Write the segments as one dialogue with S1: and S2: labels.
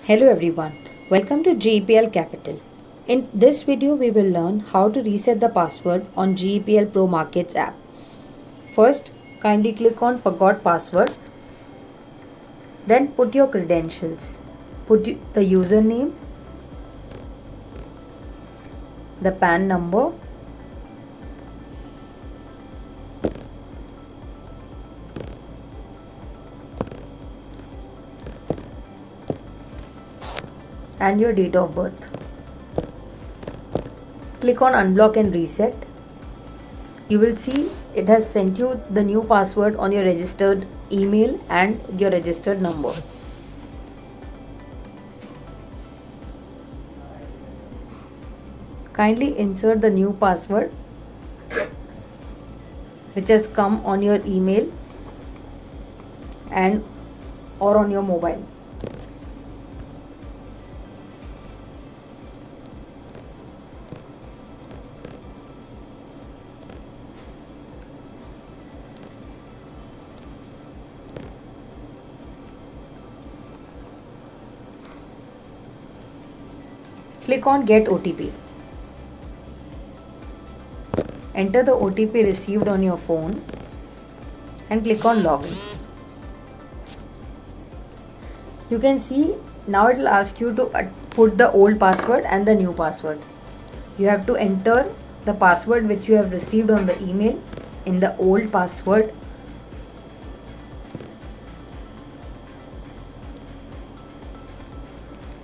S1: Hello everyone, welcome to GEPL Capital. In this video, we will learn how to reset the password on GEPL Pro Markets app. First, kindly click on Forgot Password. Then put your credentials. Put the username, the PAN number, and your date of birth. Click on Unblock and Reset. You will see it has sent you the new password on your registered email and your registered number. Kindly insert the new password which has come on your email and or on your mobile. Click on Get OTP. Enter the OTP received on your phone and click on Login. You can see now it will ask you to put the old password and the new password. You have to enter the password which you have received on the email in the old password.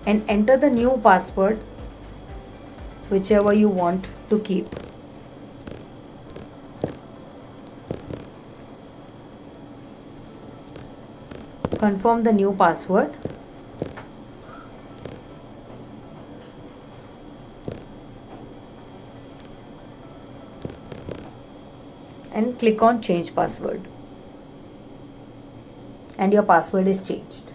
S1: And enter the new password whichever you want to keep. Confirm the new password. And click on Change Password. And your password is changed.